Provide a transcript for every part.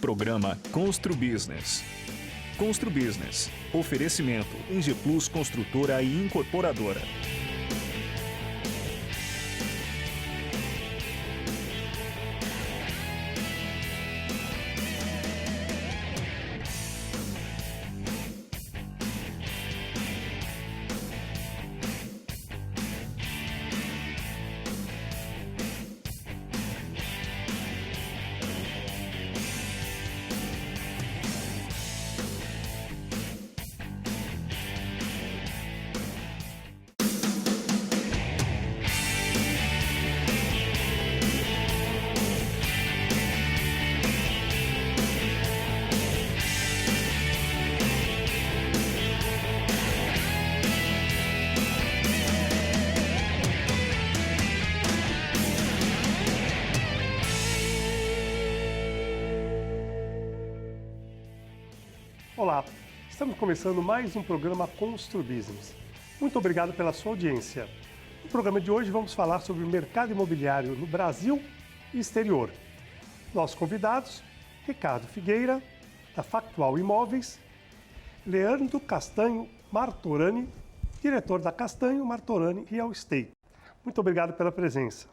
Programa Constru Business. Constru Business. Oferecimento Engie Plus Construtora e Incorporadora. Olá, estamos começando mais um programa Constru Business. Muito obrigado pela sua audiência. No programa de hoje vamos falar sobre o mercado imobiliário no Brasil e exterior. Nossos convidados, Ricardo Figueira, da Factual Imóveis, Leandro Castanho Martorani, diretor da Castanho Martorani Real Estate. Muito obrigado pela presença.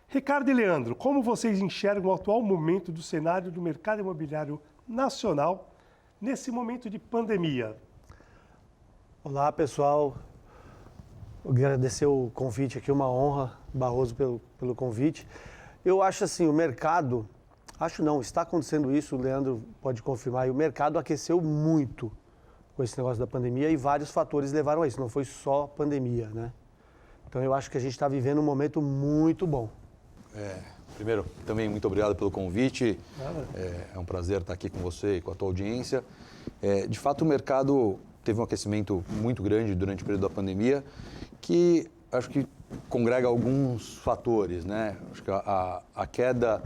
Ricardo e Leandro, como vocês enxergam o atual momento do cenário do mercado imobiliário nacional nesse momento de pandemia? Olá, pessoal. Agradecer o convite aqui, uma honra, Barroso, pelo convite. Eu acho assim, o mercado, está acontecendo isso, o Leandro pode confirmar, e o mercado aqueceu muito com esse negócio da pandemia e vários fatores levaram a isso, não foi só pandemia, né? Então eu acho que a gente está vivendo um momento muito bom. Primeiro, também muito obrigado pelo convite. É um prazer estar aqui com você e com a tua audiência. De fato, o mercado teve um aquecimento muito grande durante o período da pandemia, que acho que congrega alguns fatores, né? Acho que a queda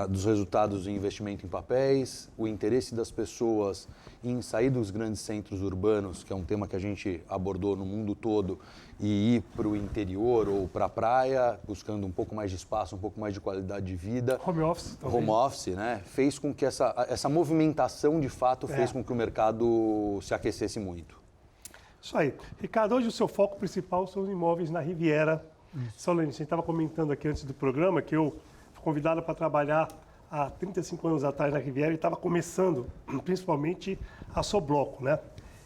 dos resultados de investimento em papéis, o interesse das pessoas em sair dos grandes centros urbanos, que é um tema que a gente abordou no mundo todo, e ir para o interior ou para a praia, buscando um pouco mais de espaço, um pouco mais de qualidade de vida. Home office também. Home office, né? Fez com que essa movimentação, de fato, fez com que o mercado se aquecesse muito. Isso aí. Ricardo, hoje o seu foco principal são os imóveis na Riviera São Lourenço. A gente estava comentando aqui antes do programa que eu fui convidado para trabalhar há 35 anos atrás na Riviera e estava começando, principalmente, a Sobloco, né?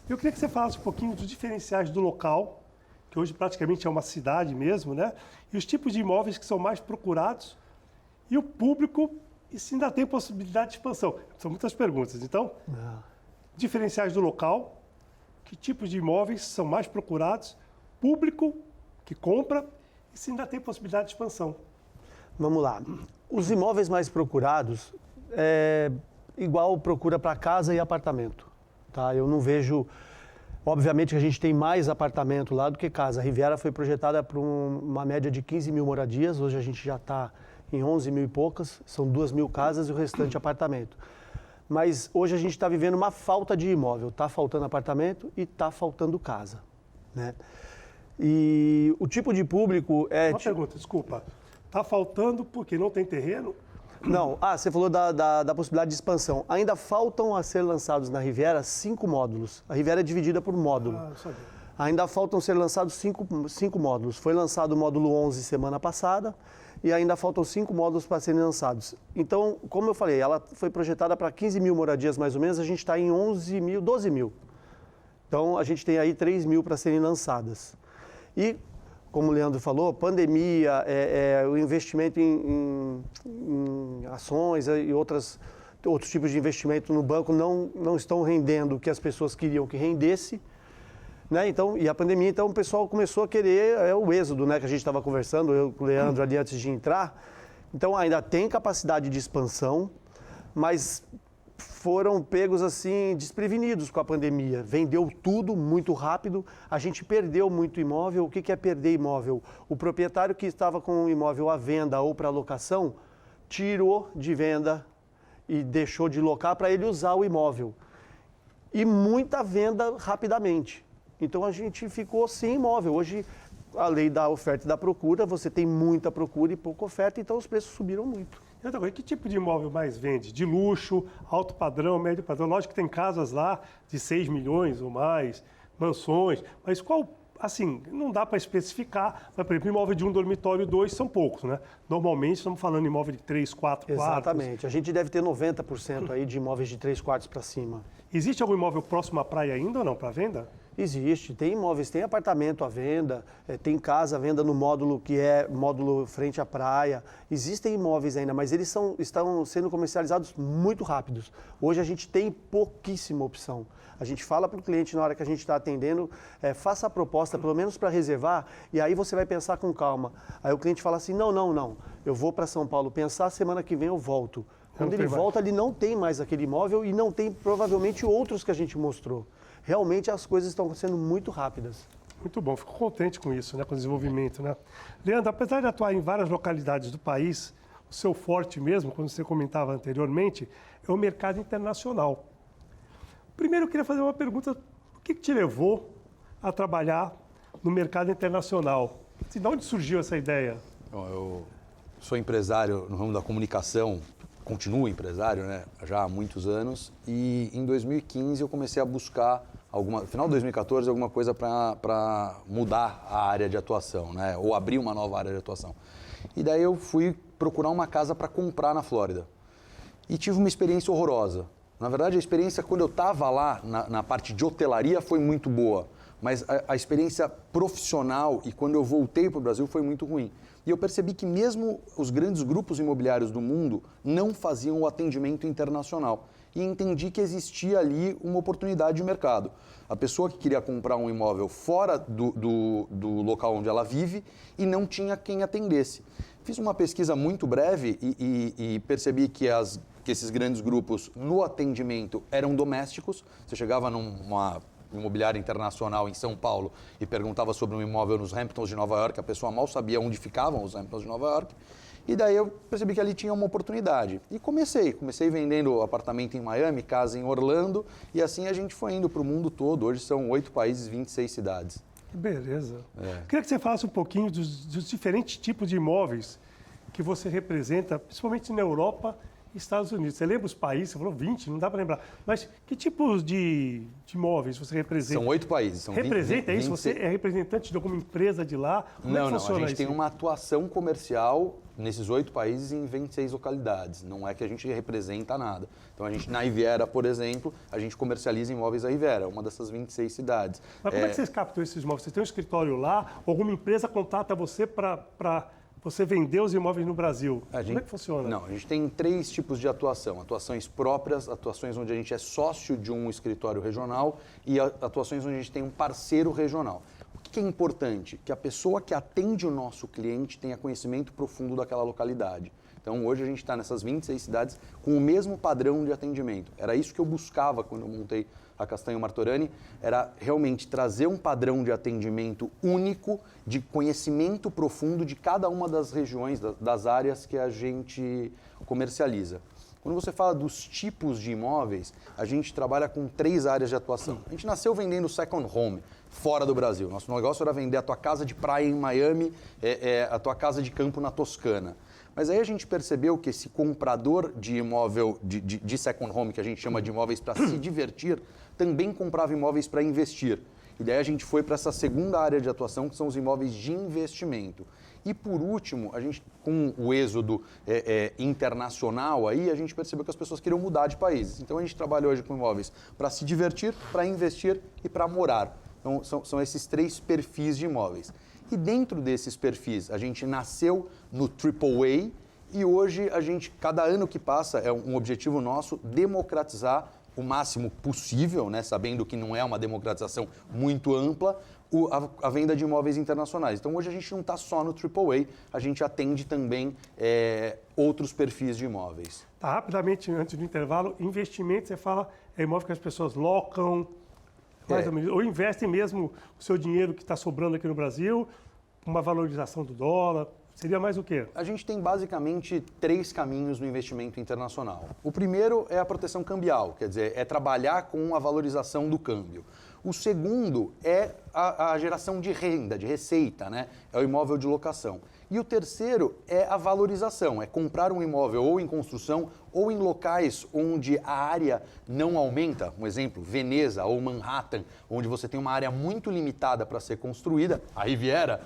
Eu queria que você falasse um pouquinho dos diferenciais do local, que hoje praticamente é uma cidade mesmo, né? E os tipos de imóveis que são mais procurados e o público, e se ainda tem possibilidade de expansão. São muitas perguntas. Então, diferenciais do local, que tipos de imóveis são mais procurados, público que compra e se ainda tem possibilidade de expansão. Vamos lá. Os imóveis mais procurados é igual procura para casa e apartamento, tá? Eu não vejo... Obviamente que a gente tem mais apartamento lá do que casa. A Riviera foi projetada para uma média de 15 mil moradias, hoje a gente já está em 11 mil e poucas, são 2 mil casas e o restante apartamento. Mas hoje a gente está vivendo uma falta de imóvel, está faltando apartamento e está faltando casa, né? E o tipo de público é... Uma pergunta, desculpa. Está faltando porque não tem terreno? Não, você falou da possibilidade de expansão. Ainda faltam a ser lançados na Riviera 5 módulos. A Riviera é dividida por módulo. Sabia. Ainda faltam ser lançados 5 módulos. Foi lançado o módulo 11 semana passada e ainda faltam 5 módulos para serem lançados. Então, como eu falei, ela foi projetada para 15 mil moradias mais ou menos, a gente está em 11 mil, 12 mil. Então, a gente tem aí 3 mil para serem lançadas. E, como o Leandro falou, pandemia, o investimento em ações e outros tipos de investimento no banco não estão rendendo o que as pessoas queriam que rendesse, né? Então, e a pandemia, então o pessoal começou a querer o êxodo, né, que a gente estava conversando, eu com o Leandro ali antes de entrar. Então ainda tem capacidade de expansão, mas foram pegos assim desprevenidos com a pandemia. Vendeu tudo muito rápido, a gente perdeu muito imóvel. O que é perder imóvel? O proprietário que estava com o imóvel à venda ou para locação tirou de venda e deixou de locar para ele usar o imóvel. E muita venda rapidamente. Então a gente ficou sem imóvel. Hoje, a lei da oferta e da procura, você tem muita procura e pouca oferta, então os preços subiram muito. E outra coisa, que tipo de imóvel mais vende? De luxo, alto padrão, médio padrão? Lógico que tem casas lá de 6 milhões ou mais, mansões, mas qual, assim, não dá para especificar, mas, por exemplo, imóvel de 1 dormitório, 2 são poucos, né? Normalmente estamos falando de imóvel de 3, 4 quartos. Exatamente. A gente deve ter 90% aí de imóveis de 3 quartos para cima. Existe algum imóvel próximo à praia ainda ou não, para venda? Existe, tem imóveis, tem apartamento à venda, tem casa à venda no módulo que é módulo frente à praia. Existem imóveis ainda, mas eles estão sendo comercializados muito rápidos. Hoje a gente tem pouquíssima opção. A gente fala para o cliente na hora que a gente está atendendo, faça a proposta, pelo menos para reservar, e aí você vai pensar com calma. Aí o cliente fala assim, não, eu vou para São Paulo pensar, semana que vem eu volto. Quando ele volta, ele não tem mais aquele imóvel e não tem provavelmente outros que a gente mostrou. Realmente as coisas estão sendo muito rápidas. Muito bom, fico contente com isso, né, com o desenvolvimento, né? Leandro, apesar de atuar em várias localidades do país, o seu forte mesmo, como você comentava anteriormente, é o mercado internacional. Primeiro eu queria fazer uma pergunta, o que te levou a trabalhar no mercado internacional? De onde surgiu essa ideia? Bom, eu sou empresário no ramo da comunicação, continuo empresário, né, já há muitos anos, e em 2015 eu comecei a buscar, no final de 2014, alguma coisa para mudar a área de atuação, né, ou abrir uma nova área de atuação. E daí eu fui procurar uma casa para comprar na Flórida. E tive uma experiência horrorosa. Na verdade, a experiência quando eu estava lá na parte de hotelaria foi muito boa, mas a experiência profissional e quando eu voltei para o Brasil foi muito ruim. E eu percebi que mesmo os grandes grupos imobiliários do mundo não faziam o atendimento internacional. E entendi que existia ali uma oportunidade de mercado. A pessoa que queria comprar um imóvel fora do local onde ela vive e não tinha quem atendesse. Fiz uma pesquisa muito breve e percebi que esses grandes grupos no atendimento eram domésticos. Você chegava numa imobiliária internacional em São Paulo e perguntava sobre um imóvel nos Hamptons de Nova York, a pessoa mal sabia onde ficavam os Hamptons de Nova York. E daí eu percebi que ali tinha uma oportunidade. E comecei vendendo apartamento em Miami, casa em Orlando, e assim a gente foi indo para o mundo todo. Hoje são 8 países, 26 cidades. Que beleza. Queria que você falasse um pouquinho dos diferentes tipos de imóveis que você representa, principalmente na Europa e Estados Unidos. Você lembra os países? Você falou 20, não dá para lembrar. Mas que tipos de imóveis você representa? São 8 países. São representa 20, isso? Você é representante de alguma empresa de lá? Como é que funciona a gente tem uma atuação comercial nesses 8 países em 26 localidades. Não é que a gente representa nada. Então, na Riviera, por exemplo, a gente comercializa imóveis na Riviera, uma dessas 26 cidades. Mas como é que vocês captam esses imóveis? Você tem um escritório lá? Alguma empresa contrata você para você vender os imóveis no Brasil? Como é que funciona? Não, a gente tem 3 tipos de atuação. Atuações próprias, atuações onde a gente é sócio de um escritório regional e atuações onde a gente tem um parceiro regional. O que é importante? Que a pessoa que atende o nosso cliente tenha conhecimento profundo daquela localidade. Então, hoje a gente está nessas 26 cidades com o mesmo padrão de atendimento. Era isso que eu buscava quando eu montei a Castanho Martorani, era realmente trazer um padrão de atendimento único, de conhecimento profundo de cada uma das regiões, das áreas que a gente comercializa. Quando você fala dos tipos de imóveis, a gente trabalha com 3 áreas de atuação. A gente nasceu vendendo second home, fora do Brasil. Nosso negócio era vender a tua casa de praia em Miami, a tua casa de campo na Toscana. Mas aí a gente percebeu que esse comprador de imóvel, de second home, que a gente chama de imóveis para se divertir, também comprava imóveis para investir. E daí a gente foi para essa segunda área de atuação, que são os imóveis de investimento. E por último, a gente, com o êxodo internacional, aí, a gente percebeu que as pessoas queriam mudar de países. Então a gente trabalha hoje com imóveis para se divertir, para investir e para morar. Então são esses 3 perfis de imóveis. E dentro desses perfis, a gente nasceu no AAA e hoje a gente, cada ano que passa, é um objetivo nosso, democratizar o máximo possível, né, sabendo que não é uma democratização muito ampla, a venda de imóveis internacionais. Então hoje a gente não está só no AAA, a gente atende também outros perfis de imóveis. Tá, rapidamente, antes do intervalo, investimento, você fala, é imóvel que as pessoas locam, mais ou menos, ou investem mesmo o seu dinheiro que está sobrando aqui no Brasil, uma valorização do dólar, seria mais o quê? A gente tem basicamente 3 caminhos no investimento internacional. O primeiro é a proteção cambial, quer dizer, é trabalhar com a valorização do câmbio. O segundo é a geração de renda, de receita, né? É o imóvel de locação. E o terceiro é a valorização, é comprar um imóvel ou em construção ou em locais onde a área não aumenta. Um exemplo, Veneza ou Manhattan, onde você tem uma área muito limitada para ser construída. A Riviera,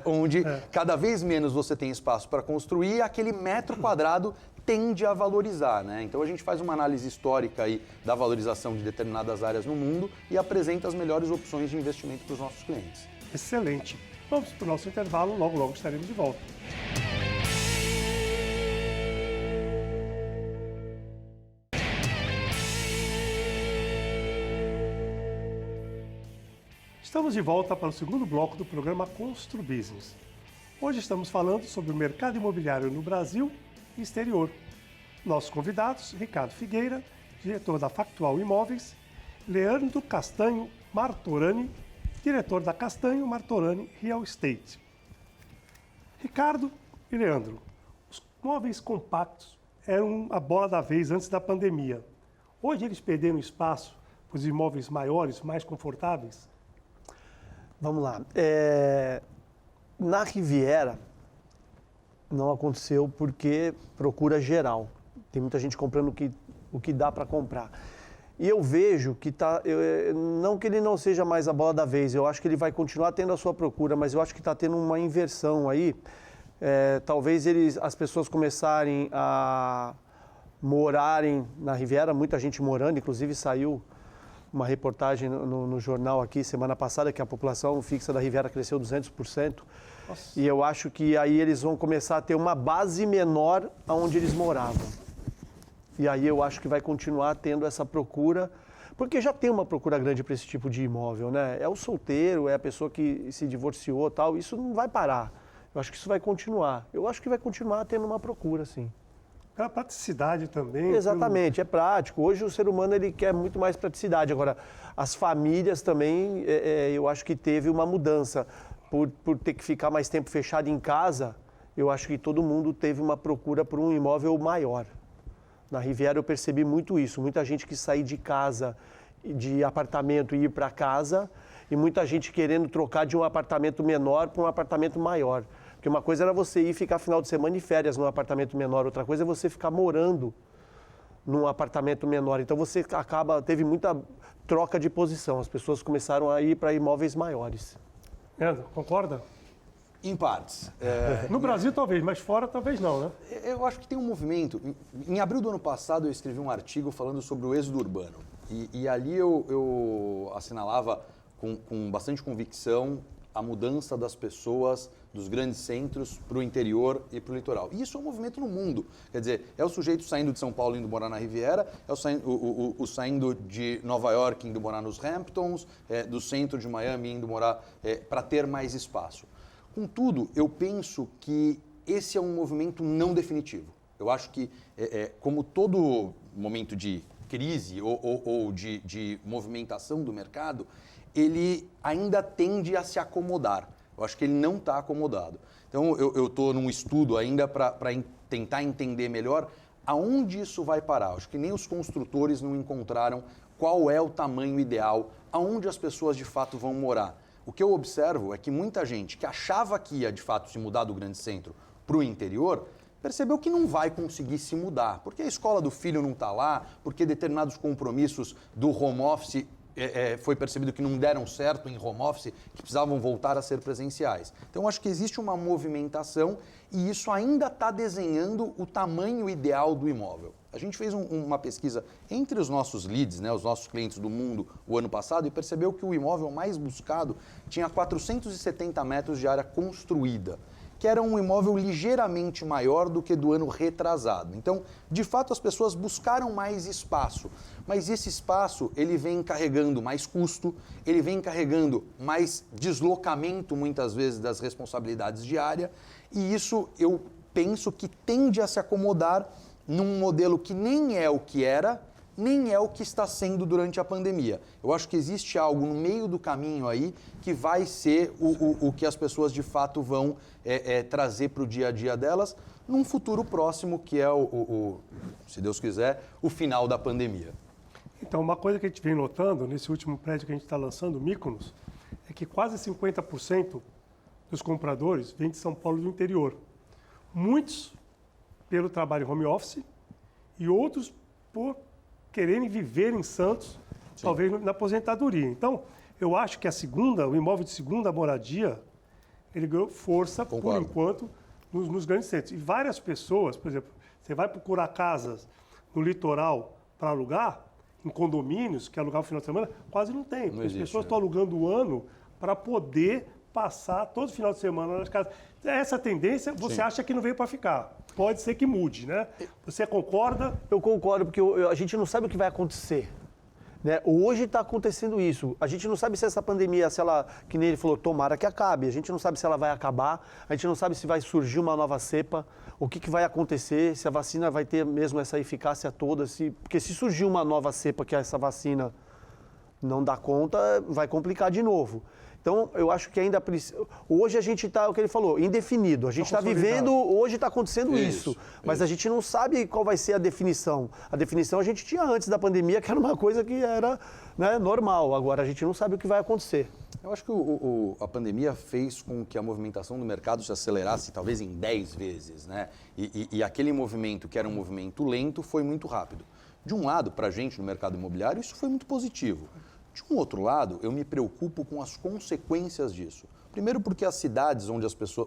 onde cada vez menos você tem espaço para construir, aquele metro quadrado tende a valorizar, né? Então a gente faz uma análise histórica aí da valorização de determinadas áreas no mundo e apresenta as melhores opções de investimento para os nossos clientes. Excelente. Vamos para o nosso intervalo, logo estaremos de volta. Estamos de volta para o segundo bloco do programa Constru Business. Hoje estamos falando sobre o mercado imobiliário no Brasil e exterior. Nossos convidados, Ricardo Figueira, diretor da Factual Imóveis, Leandro Castanho Martorani, diretor da Castanho Martorani Real Estate. Ricardo e Leandro, os móveis compactos eram a bola da vez antes da pandemia. Hoje eles perderam espaço para os imóveis maiores, mais confortáveis? Vamos lá. Na Riviera, não aconteceu porque procura geral. Tem muita gente comprando o que dá para comprar. E eu vejo que não que ele não seja mais a bola da vez, eu acho que ele vai continuar tendo a sua procura, mas eu acho que está tendo uma inversão aí. Talvez as pessoas começarem a morarem na Riviera, muita gente morando, inclusive saiu uma reportagem no jornal aqui semana passada que a população fixa da Riviera cresceu 200%. Nossa. E eu acho que aí eles vão começar a ter uma base menor onde eles moravam. E aí eu acho que vai continuar tendo essa procura, porque já tem uma procura grande para esse tipo de imóvel, né? É o solteiro, é a pessoa que se divorciou e tal, isso não vai parar. Eu acho que isso vai continuar. Eu acho que vai continuar tendo uma procura, sim. Pela praticidade também. Exatamente, é prático. Hoje o ser humano ele quer muito mais praticidade. Agora, as famílias também, eu acho que teve uma mudança. Por ter que ficar mais tempo fechado em casa, eu acho que todo mundo teve uma procura por um imóvel maior. Na Riviera eu percebi muito isso, muita gente que sair de casa, de apartamento e ir para casa, e muita gente querendo trocar de um apartamento menor para um apartamento maior. Porque uma coisa era você ir ficar final de semana e férias num apartamento menor, outra coisa é você ficar morando num apartamento menor. Então você teve muita troca de posição, as pessoas começaram a ir para imóveis maiores. Leandro, concorda? Em partes. No Brasil talvez, mas fora talvez não, né? Eu acho que tem um movimento. Em abril do ano passado eu escrevi um artigo falando sobre o êxodo urbano. E ali eu assinalava com bastante convicção a mudança das pessoas dos grandes centros para o interior e para o litoral. E isso é um movimento no mundo. Quer dizer, é o sujeito saindo de São Paulo indo morar na Riviera, é o saindo de Nova York indo morar nos Hamptons, do centro de Miami indo morar para ter mais espaço. Contudo, eu penso que esse é um movimento não definitivo. Eu acho que, como todo momento de crise ou de movimentação do mercado, ele ainda tende a se acomodar. Eu acho que ele não está acomodado. Então, eu estou num estudo ainda para tentar entender melhor aonde isso vai parar. Eu acho que nem os construtores não encontraram qual é o tamanho ideal, aonde as pessoas de fato vão morar. O que eu observo é que muita gente que achava que ia de fato se mudar do grande centro para o interior, percebeu que não vai conseguir se mudar, porque a escola do filho não está lá, porque determinados compromissos do home office foi percebido que não deram certo em home office, que precisavam voltar a ser presenciais. Então, acho que existe uma movimentação e isso ainda está desenhando o tamanho ideal do imóvel. A gente fez uma pesquisa entre os nossos leads, né, os nossos clientes do mundo, o ano passado, e percebeu que o imóvel mais buscado tinha 470 metros de área construída, que era um imóvel ligeiramente maior do que do ano retrasado. Então, de fato, as pessoas buscaram mais espaço, mas esse espaço ele vem carregando mais custo, ele vem carregando mais deslocamento, muitas vezes, das responsabilidades diárias, e isso eu penso que tende a se acomodar num modelo que nem é o que era, nem é o que está sendo durante a pandemia. Eu acho que existe algo no meio do caminho aí que vai ser o que as pessoas de fato vão trazer para o dia a dia delas num futuro próximo, que é se Deus quiser, o final da pandemia. Então, uma coisa que a gente vem notando nesse último prédio que a gente está lançando, o Mykonos, é que quase 50% dos compradores vêm de São Paulo e do interior. Muitos pelo trabalho home office e outros por quererem viver em Santos, talvez na aposentadoria. Então, eu acho que o imóvel de segunda moradia, ele ganhou força, por enquanto, nos grandes centros. E várias pessoas, por exemplo, você vai procurar casas no litoral para alugar, em condomínios, que alugar no final de semana, quase não tem. Porque as pessoas estão alugando o ano para poder passar todo final de semana nas casas. Essa tendência, você acha que não veio para ficar. Pode ser que mude, né? Você concorda? Eu concordo, porque a gente não sabe o que vai acontecer. Né? Hoje está acontecendo isso. A gente não sabe se essa pandemia, se ela, que nem ele falou, tomara que acabe. A gente não sabe se ela vai acabar, a gente não sabe se vai surgir uma nova cepa, o que vai acontecer, se a vacina vai ter mesmo essa eficácia toda. Porque se surgir uma nova cepa que essa vacina não dá conta, vai complicar de novo. Então, eu acho que ainda precisa... Hoje a gente está, o que ele falou, indefinido. A gente está vivendo, hoje está acontecendo isso. Mas a gente não sabe qual vai ser a definição. A definição a gente tinha antes da pandemia, que era uma coisa que era, né, normal. Agora a gente não sabe o que vai acontecer. Eu acho que a pandemia fez com que a movimentação do mercado se acelerasse talvez em 10 vezes, né? E aquele movimento, que era um movimento lento, foi muito rápido. De um lado, para a gente no mercado imobiliário, isso foi muito positivo. De um outro lado, eu me preocupo com as consequências disso. Primeiro porque as cidades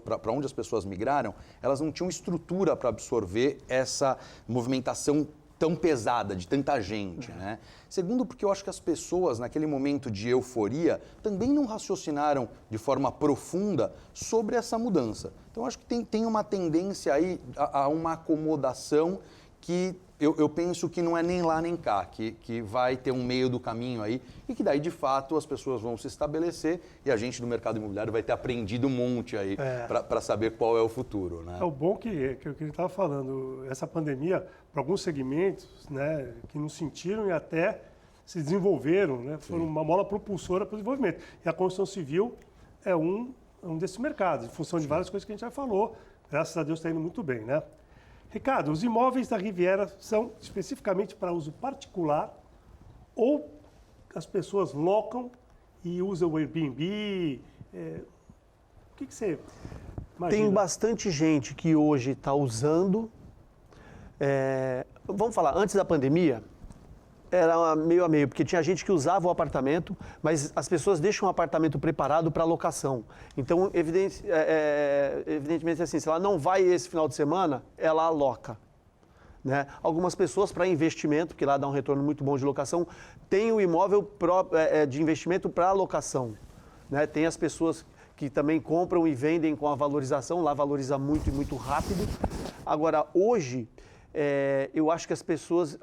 para onde as pessoas migraram, elas não tinham estrutura para absorver essa movimentação tão pesada, de tanta gente, né? Segundo, porque eu acho que as pessoas, naquele momento de euforia, também não raciocinaram de forma profunda sobre essa mudança. Então, eu acho que tem uma tendência aí a uma acomodação que eu penso que não é nem lá nem cá, que vai ter um meio do caminho aí e que daí, de fato, as pessoas vão se estabelecer e a gente do mercado imobiliário vai ter aprendido um monte aí para saber qual é o futuro, né? É o bom que ele estava falando, essa pandemia, para alguns segmentos, né, que não sentiram e até se desenvolveram, né, foram uma mola propulsora para o desenvolvimento. E a construção civil é um desses mercados, em função de várias coisas que a gente já falou, graças a Deus está indo muito bem, né? Ricardo, os imóveis da Riviera são especificamente para uso particular ou as pessoas locam e usam o Airbnb? O que você imagina? Tem bastante gente que hoje está usando. Vamos falar, antes da pandemia, era meio a meio, porque tinha gente que usava o apartamento, mas as pessoas deixam o apartamento preparado para locação. Então, evidentemente, assim, se ela não vai esse final de semana, ela aloca. Né? Algumas pessoas, para investimento, que lá dá um retorno muito bom de locação, tem o imóvel de investimento para locação. Né? Tem as pessoas que também compram e vendem com a valorização, lá valoriza muito e muito rápido. Agora, hoje... eu acho que as pessoas,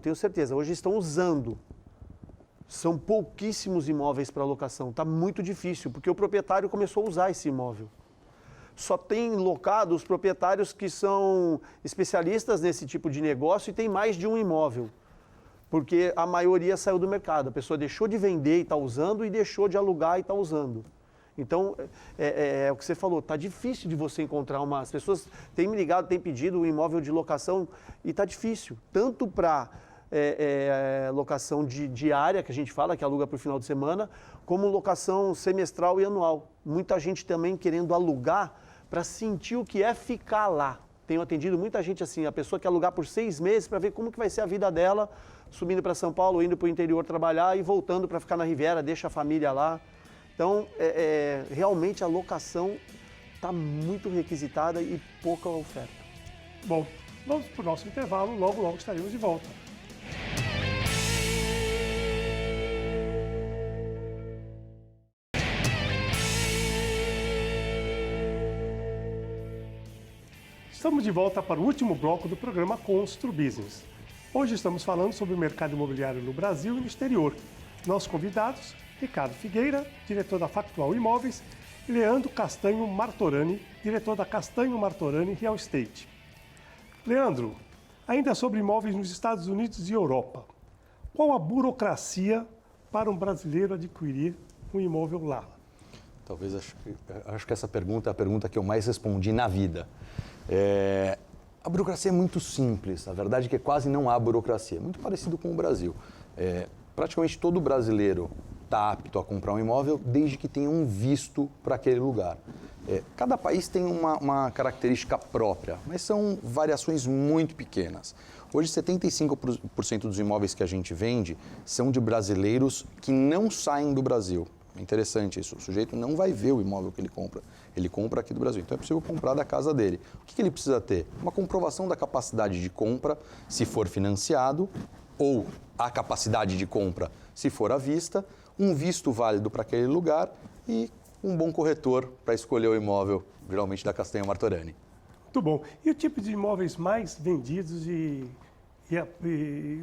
tenho certeza, hoje estão usando. São pouquíssimos imóveis para locação, está muito difícil, porque o proprietário começou a usar esse imóvel. Só tem locado os proprietários que são especialistas nesse tipo de negócio e tem mais de um imóvel, porque a maioria saiu do mercado. A pessoa deixou de vender e está usando e deixou de alugar e está usando. Então, é o que você falou, está difícil de você encontrar as pessoas têm me ligado, têm pedido um imóvel de locação e está difícil, tanto para locação diária, que a gente fala, que aluga para o final de semana, como locação semestral e anual. Muita gente também querendo alugar para sentir o que é ficar lá. Tenho atendido muita gente assim, a pessoa quer alugar por 6 meses para ver como que vai ser a vida dela, subindo para São Paulo, indo para o interior trabalhar e voltando para ficar na Riviera, deixa a família lá. Então, realmente a locação está muito requisitada e pouca oferta. Bom, vamos para o nosso intervalo, logo estaremos de volta. Estamos de volta para o último bloco do programa Constru Business. Hoje estamos falando sobre o mercado imobiliário no Brasil e no exterior. Nossos convidados... Ricardo Figueira, diretor da Factual Imóveis, e Leandro Castanho Martorani, diretor da Castanho Martorani Real Estate. Leandro, ainda sobre imóveis nos Estados Unidos e Europa, qual a burocracia para um brasileiro adquirir um imóvel lá? Talvez, acho que essa pergunta é a pergunta que eu mais respondi na vida. A burocracia é muito simples, a verdade é que quase não há burocracia, muito parecido com o Brasil. Praticamente todo brasileiro está apto a comprar um imóvel desde que tenha um visto para aquele lugar. Cada país tem uma característica própria, mas são variações muito pequenas. Hoje, 75% dos imóveis que a gente vende são de brasileiros que não saem do Brasil. É interessante isso, o sujeito não vai ver o imóvel que ele compra aqui do Brasil. Então é possível comprar da casa dele. O que ele precisa ter? Uma comprovação da capacidade de compra, se for financiado, ou a capacidade de compra, se for à vista, um visto válido para aquele lugar e um bom corretor para escolher o imóvel, geralmente da Castanheira Martorani. Muito bom. E o tipo de imóveis mais vendidos e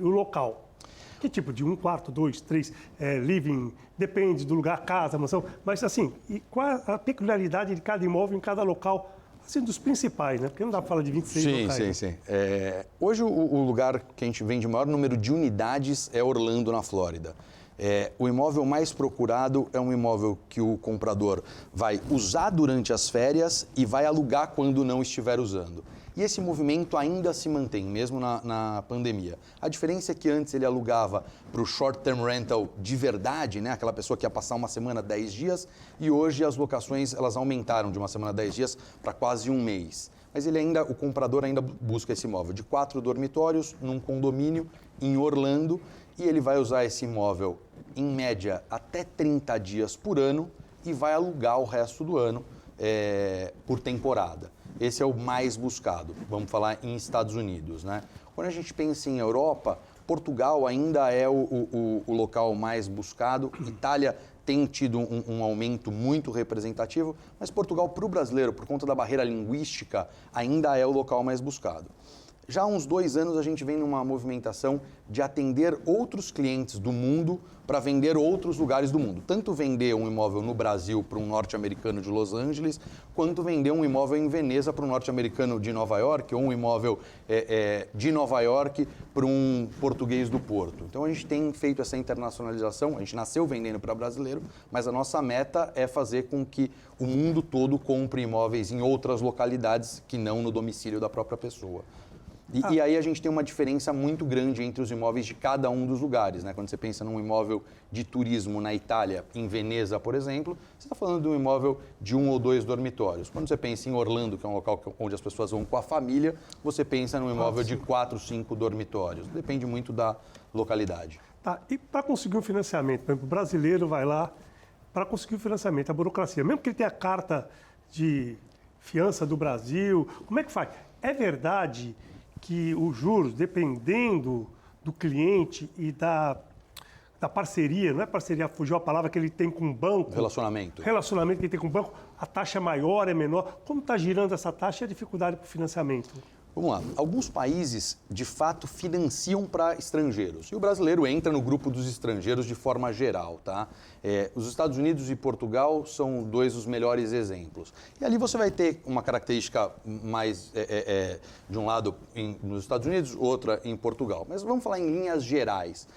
o local? Que tipo? De 1 quarto, 2, 3, living, depende do lugar, casa, mansão. Mas assim, e qual a peculiaridade de cada imóvel em cada local, assim, dos principais, né? Porque não dá para falar de 26 locais. Sim. Hoje o lugar que a gente vende o maior número de unidades é Orlando, na Flórida. O imóvel mais procurado é um imóvel que o comprador vai usar durante as férias e vai alugar quando não estiver usando. E esse movimento ainda se mantém, mesmo na pandemia. A diferença é que antes ele alugava para o short-term rental de verdade, né? Aquela pessoa que ia passar uma semana, 10 dias, e hoje as locações elas aumentaram de uma semana, 10 dias para quase um mês. Mas o comprador ainda busca esse imóvel de 4 dormitórios, num condomínio em Orlando, e ele vai usar esse imóvel, em média, até 30 dias por ano e vai alugar o resto do ano por temporada. Esse é o mais buscado, vamos falar em Estados Unidos, né? Quando a gente pensa em Europa, Portugal ainda é o local mais buscado, Itália tem tido um aumento muito representativo, mas Portugal, para o brasileiro, por conta da barreira linguística, ainda é o local mais buscado. Já há uns 2 anos a gente vem numa movimentação de atender outros clientes do mundo para vender outros lugares do mundo. Tanto vender um imóvel no Brasil para um norte-americano de Los Angeles, quanto vender um imóvel em Veneza para um norte-americano de Nova York, ou um imóvel de Nova York para um português do Porto. Então a gente tem feito essa internacionalização, a gente nasceu vendendo para brasileiro, mas a nossa meta é fazer com que o mundo todo compre imóveis em outras localidades que não no domicílio da própria pessoa. E aí a gente tem uma diferença muito grande entre os imóveis de cada um dos lugares, né? Quando você pensa num imóvel de turismo na Itália, em Veneza, por exemplo, você está falando de um imóvel de 1 ou 2 dormitórios. Quando você pensa em Orlando, que é um local onde as pessoas vão com a família, você pensa num imóvel de 4, 5 dormitórios. Depende muito da localidade. Tá, e para conseguir um financiamento, por exemplo, o brasileiro vai lá, para conseguir o financiamento, a burocracia, mesmo que ele tenha a carta de fiança do Brasil, como é que faz? É verdade que os juros, dependendo do cliente e da parceria, não é parceria, fugiu a palavra que ele tem com o banco. Relacionamento Que ele tem com o banco, a taxa é maior, é menor. Como está girando essa taxa e a dificuldade para o financiamento? Vamos lá. Alguns países, de fato, financiam para estrangeiros. E o brasileiro entra no grupo dos estrangeiros de forma geral, tá? Os Estados Unidos e Portugal são 2 dos melhores exemplos. E ali você vai ter uma característica mais, de um lado nos Estados Unidos, outra em Portugal. Mas vamos falar em linhas gerais.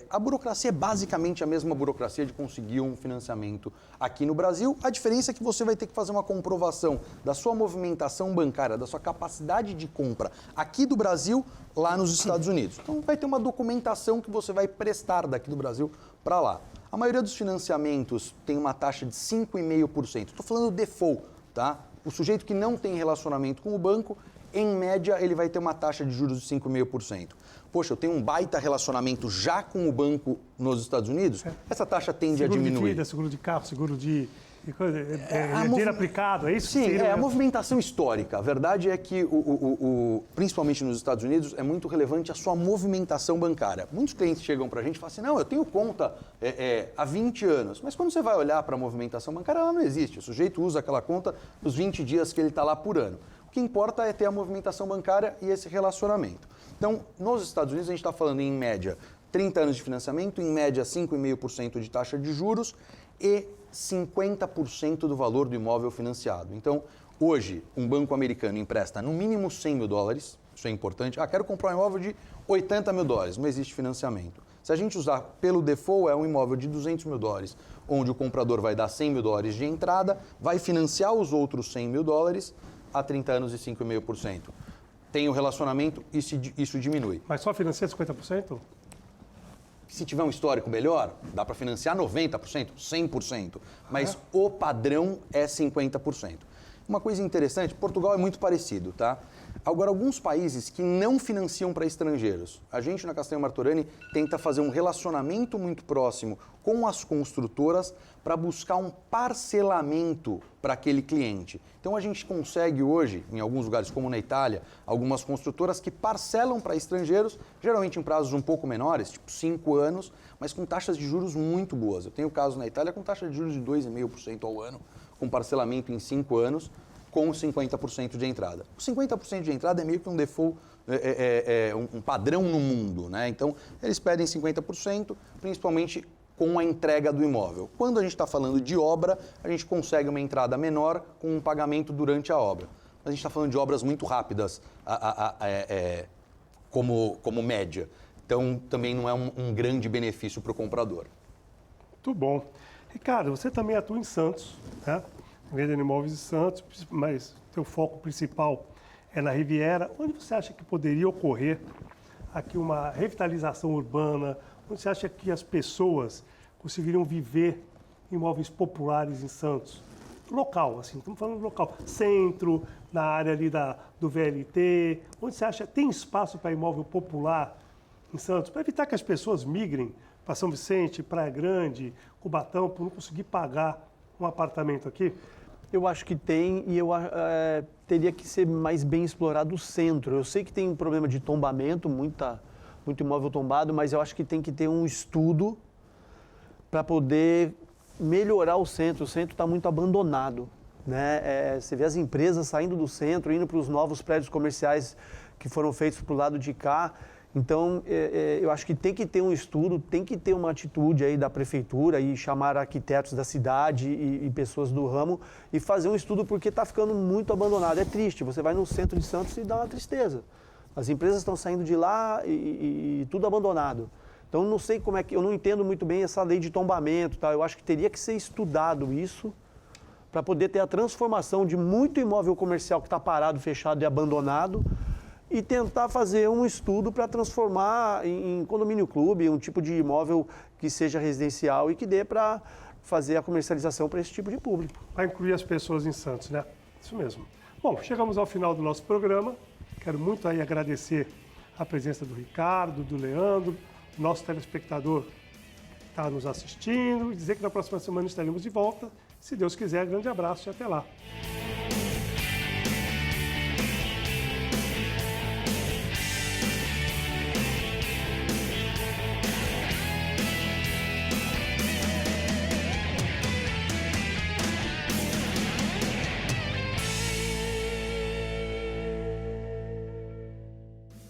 A burocracia é basicamente a mesma burocracia de conseguir um financiamento aqui no Brasil. A diferença é que você vai ter que fazer uma comprovação da sua movimentação bancária, da sua capacidade de compra aqui do Brasil, lá nos Estados Unidos. Então vai ter uma documentação que você vai prestar daqui do Brasil para lá. A maioria dos financiamentos tem uma taxa de 5,5%. Estou falando default, tá? O sujeito que não tem relacionamento com o banco, em média, ele vai ter uma taxa de juros de 5,5%. Poxa, eu tenho um baita relacionamento já com o banco nos Estados Unidos, essa taxa tende a diminuir. Seguro de vida, seguro de carro, seguro de dinheiro aplicado, é isso? Sim, a movimentação histórica. A verdade é que, principalmente nos Estados Unidos, é muito relevante a sua movimentação bancária. Muitos clientes chegam para a gente e falam assim, não, eu tenho conta há 20 anos. Mas quando você vai olhar para a movimentação bancária, ela não existe. O sujeito usa aquela conta nos 20 dias que ele está lá por ano. O que importa é ter a movimentação bancária e esse relacionamento. Então, nos Estados Unidos, a gente está falando em média 30 anos de financiamento, em média 5,5% de taxa de juros e 50% do valor do imóvel financiado. Então, hoje, um banco americano empresta no mínimo 100 mil dólares, isso é importante. Quero comprar um imóvel de 80 mil dólares, não existe financiamento. Se a gente usar pelo default, é um imóvel de 200 mil dólares, onde o comprador vai dar 100 mil dólares de entrada, vai financiar os outros 100 mil dólares a 30 anos e 5,5%. Tem o relacionamento e isso diminui. Mas só financia 50%? Se tiver um histórico melhor, dá para financiar 90%, 100%, mas o padrão é 50%. Uma coisa interessante, Portugal é muito parecido, tá? Agora, alguns países que não financiam para estrangeiros, a gente na Castanheira Martorani tenta fazer um relacionamento muito próximo com as construtoras para buscar um parcelamento para aquele cliente. Então, a gente consegue hoje, em alguns lugares como na Itália, algumas construtoras que parcelam para estrangeiros, geralmente em prazos um pouco menores, tipo 5 anos, mas com taxas de juros muito boas. Eu tenho casos na Itália com taxa de juros de 2,5% ao ano, com parcelamento em 5 anos, com 50% de entrada. O 50% de entrada é meio que um default, um padrão no mundo, né? Então, eles pedem 50%, principalmente com a entrega do imóvel. Quando a gente está falando de obra, a gente consegue uma entrada menor com um pagamento durante a obra. Mas a gente está falando de obras muito rápidas, como média. Então, também não é um grande benefício para o comprador. Muito bom. Ricardo, você também atua em Santos, né? Vendendo imóveis em Santos, mas seu foco principal é na Riviera. Onde você acha que poderia ocorrer aqui uma revitalização urbana? Onde você acha que as pessoas conseguiriam viver em imóveis populares em Santos? Local, assim, estamos falando local. Centro, na área ali do VLT. Onde você acha que tem espaço para imóvel popular em Santos? Para evitar que as pessoas migrem para São Vicente, Praia Grande, Cubatão, por não conseguir pagar um apartamento aqui? Eu acho que tem e teria que ser mais bem explorado o centro. Eu sei que tem um problema de tombamento, muito imóvel tombado, mas eu acho que tem que ter um estudo para poder melhorar o centro. O centro está muito abandonado, né? Você vê as empresas saindo do centro, indo para os novos prédios comerciais que foram feitos para o lado de cá. Então, eu acho que tem que ter um estudo, tem que ter uma atitude aí da prefeitura e chamar arquitetos da cidade e pessoas do ramo e fazer um estudo porque está ficando muito abandonado. É triste, você vai no centro de Santos e dá uma tristeza. As empresas estão saindo de lá e tudo abandonado. Então, não sei como é que... Eu não entendo muito bem essa lei de tombamento, tá? Eu acho que teria que ser estudado isso para poder ter a transformação de muito imóvel comercial que está parado, fechado e abandonado e tentar fazer um estudo para transformar em condomínio clube, um tipo de imóvel que seja residencial e que dê para fazer a comercialização para esse tipo de público. Para incluir as pessoas em Santos, né? Isso mesmo. Bom, chegamos ao final do nosso programa. Quero muito aí agradecer a presença do Ricardo, do Leandro, nosso telespectador que está nos assistindo e dizer que na próxima semana estaremos de volta. Se Deus quiser, grande abraço e até lá.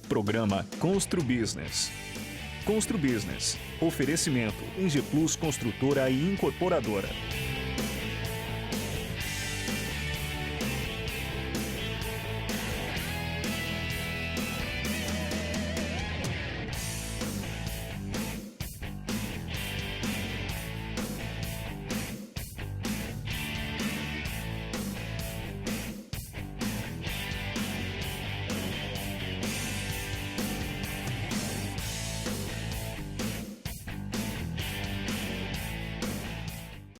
Programa Constru Business. Constru Business. Oferecimento Ingeplus Construtora e Incorporadora.